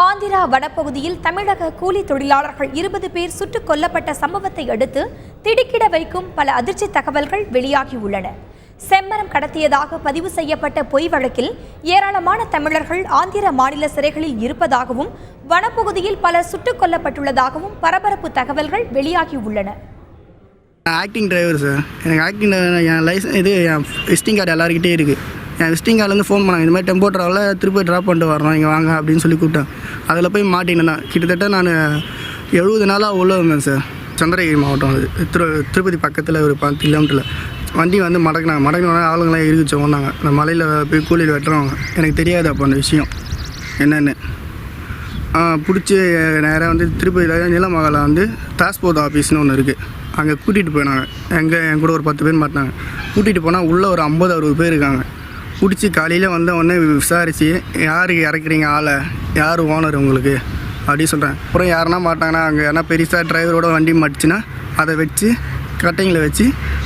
ஆந்திரா வனப்பகுதியில் தமிழக கூலி தொழிலாளர்கள் 20 பேர் சுட்டுக் கொல்லப்பட்ட சம்பவத்தை அடுத்து திடுக்கிட வைக்கும் பல அதிர்ச்சி தகவல்கள் வெளியாகியுள்ளன. செம்மரம் கடத்தியதாக பதிவு செய்யப்பட்ட பொய் வழக்கில் ஏராளமான தமிழர்கள் ஆந்திர மாநில சிறைகளில் இருப்பதாகவும் வனப்பகுதியில் பலர் சுட்டுக் கொல்லப்பட்டுள்ளதாகவும் பரபரப்பு தகவல்கள் வெளியாகியுள்ளன. ஆக்டிங் டிரைவர் சார், எனக்கு ஆக்டிங் என் லைசன்ஸ் என் விசிட்டிங் கார்டு எல்லாருக்கிட்டே இருக்குது. என் விசிட்டிங் கார்டுலேருந்து ஃபோன் பண்ணாங்க, இந்த மாதிரி டெம்போ ட்ராவலில் திருப்பி ட்ராப் பண்ணிட்டு வரணும், இங்கே வாங்க அப்படின்னு சொல்லி கூப்பிட்டேன். அதில் போய் மாட்டினேன். கிட்டத்தட்ட நான் 70 நாளாக உள்ளே இருந்தேன் சார். சந்திரகிரி மாவட்டம், அது திருப்பதி பக்கத்தில் ஒரு 10 கிலோமீட்டரில். வண்டி வந்து மடக்கினோடனே ஆளுங்களாம் இருந்துச்சு வந்தாங்க. அந்த மலையில் போய் கூலியில் வெட்டுறவங்க. எனக்கு தெரியாது அப்போ அந்த விஷயம் என்னென்னு. பிடிச்சி நேராக வந்து திருப்பதியில் நீலமங்கலம் வந்து டிரான்ஸ்போர்ட் ஆஃபீஸ்னு ஒன்று இருக்குது, அங்கே கூட்டிகிட்டு போயினாங்க. என் கூட ஒரு 10 பேர் மாட்டினாங்க. கூட்டிகிட்டு போனால் உள்ளே ஒரு 50-60 பேர் இருக்காங்க. பிடிச்சி காலையில் வந்த உடனே விசாரித்து, யாருக்கு இறக்குறீங்க ஆளை, யார் ஓனர் உங்களுக்கு அப்படின்னு சொல்கிறேன். அப்புறம் யாருன்னா மாட்டாங்கன்னா அங்கே யாரா பெருசாக டிரைவரோட வண்டி மாட்டுச்சுன்னா அதை வச்சு கட்டைங்களை வச்சு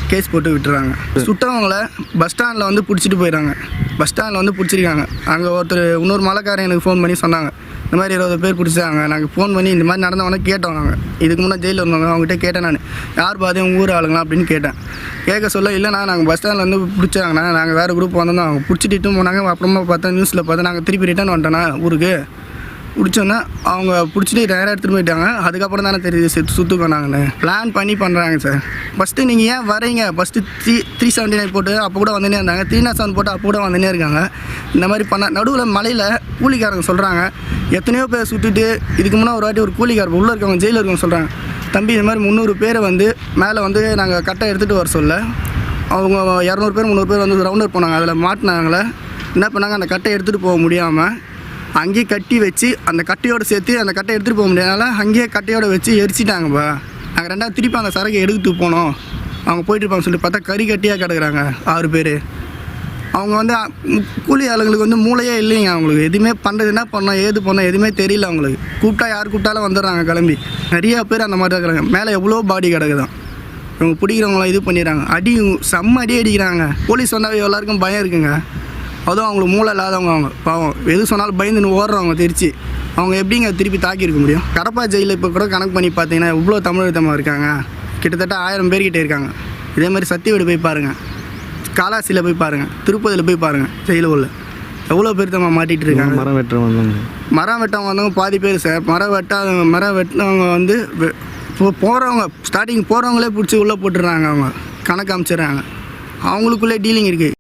கேஸ் போட்டு விட்டுறாங்க. சுட்டவங்கள பஸ் ஸ்டாண்டில் வந்து பிடிச்சிட்டு போயிடறாங்க. பஸ் ஸ்டாண்டில் வந்து பிடிச்சிருக்காங்க. அங்கே இன்னொரு மலைக்காரன் எனக்கு ஃபோன் பண்ணி சொன்னாங்க, இந்த மாதிரி 20 பேர் பிடிச்சாங்க. நாங்கள் ஃபோன் பண்ணி இந்த மாதிரி நடந்தவொடனே கேட்டோம். நாங்கள் இதுக்கு முன்னே ஜெயிலில் இருந்தவங்க, அவங்ககிட்ட கேட்டேன். நான் யார் பாதையும் உங்கள் ஊர் ஆளுங்களா அப்படின்னு கேட்டேன். கேட்க சொல்ல, இல்லைண்ணா நாங்கள் பஸ் ஸ்டாண்டில் வந்து பிடிச்சாங்கண்ணா, நாங்கள் வேறு குரூப் வந்தோம், அவங்க பிடிச்சிட்டு போனாங்க. அப்புறமா பார்த்தா நியூஸில் பார்த்தா நாங்கள் திருப்பி ரிட்டர்ன் வந்துட்டோண்ணா ஊருக்கு. பிடிச்சோன்னா அவங்க பிடிச்சிட்டு நேராக எடுத்துகிட்டு போயிட்டாங்க. அதுக்கப்புறம் தானே தெரியுது சுற்றுக்கோ நாங்கன்னு பிளான் பண்ணி பண்ணுறாங்க சார். ஃபஸ்ட்டு நீங்கள் ஏன் வரீங்க, ஃபஸ்ட்டு 379 போட்டு அப்போ கூட வந்துனே இருந்தாங்க. 307 போட்டு அப்போ கூட வந்துனே இருக்காங்க. இந்த மாதிரி பண்ண நடுவில் மலையில் கூலிக்காரங்க சொல்கிறாங்க, எத்தனையோ பேர் சுட்டுட்டு இதுக்கு முன்னே ஒரு வாட்டி ஒரு கூலிக்காரர் உள்ளே இருக்கவங்க ஜெயிலில் இருக்கவங்க சொல்கிறாங்க, தம்பி இந்த மாதிரி 300 பேரை வந்து மேலே வந்து நாங்கள் கட்டை எடுத்துகிட்டு வர சொல்ல அவங்க 200 பேர் 300 பேர் வந்து ரவுண்டர் போனாங்க. அதில் மாட்டினாங்களே என்ன பண்ணாங்க, அந்த கட்டை எடுத்துகிட்டு போக முடியாமல் அங்கேயே கட்டி வச்சு, அந்த கட்டையோடு சேர்த்து அந்த கட்டை எடுத்துகிட்டு போக முடியாதனால அங்கேயே கட்டையோடு வச்சு எரிச்சிட்டாங்கப்பா. நாங்கள் 2வது திருப்பி அந்த சரக்கு எடுத்துகிட்டு போனோம். அவங்க போயிட்டுருப்பாங்க சொல்லிட்டு பார்த்தா கறி கட்டியாக கிடக்குறாங்க 6 பேர். அவங்க வந்து கூலி ஆளுங்களுக்கு வந்து மூளையே இல்லைங்க. அவங்களுக்கு எதுவுமே பண்ணுறது, என்ன பண்ணோம் ஏது பண்ணோம் எதுவுமே தெரியல. அவங்களுக்கு கூப்பிட்டா யார் கூப்பிட்டாலும் வந்துடுறாங்க கிளம்பி. நிறையா பேர் அந்த மாதிரி தான் இருக்கிறாங்க. மேலே எவ்வளோ பாடி கிடக்குதான். இவங்க பிடிக்கிறவங்களாம் இது பண்ணிடுறாங்க. செம்ம அடி அடிக்கிறாங்க. போலீஸ் வந்தாவே எல்லாருக்கும் பயம் இருக்குங்க. அதுவும் அவங்களுக்கு மூளை இல்லாதவங்க. அவங்க பாவம் எது சொன்னாலும் பயந்துன்னு ஓடுறவங்க தெரிச்சு. அவங்க எப்படிங்க திருப்பி தாக்கியிருக்க முடியும்? கடப்பா ஜெயிலில் இப்போ கூட கணக்கு பண்ணி பார்த்தீங்கன்னா இவ்வளோ தமிழ் இருக்காங்க. கிட்டத்தட்ட 1000 பேர்கிட்ட இருக்காங்க. இதே மாதிரி சத்தியவீடு போய் பாருங்கள், காலாசியில் போய் பாருங்கள், திருப்பதியில் போய் பாருங்கள், ஜெயிலில் உள்ள எவ்வளோ பேர் தான் மாட்டிகிட்டு இருக்காங்க. மரம் வெட்டவங்க வந்தவங்க பாதி பேர் சார். மரம் வெட்டினவங்க வந்து போகிறவங்க ஸ்டார்டிங் போகிறவங்களே பிடிச்சி உள்ளே போட்டுடுறாங்க. அவங்க கணக்கு அமைச்சிடுறாங்க. அவங்களுக்குள்ளே டீலிங் இருக்குது.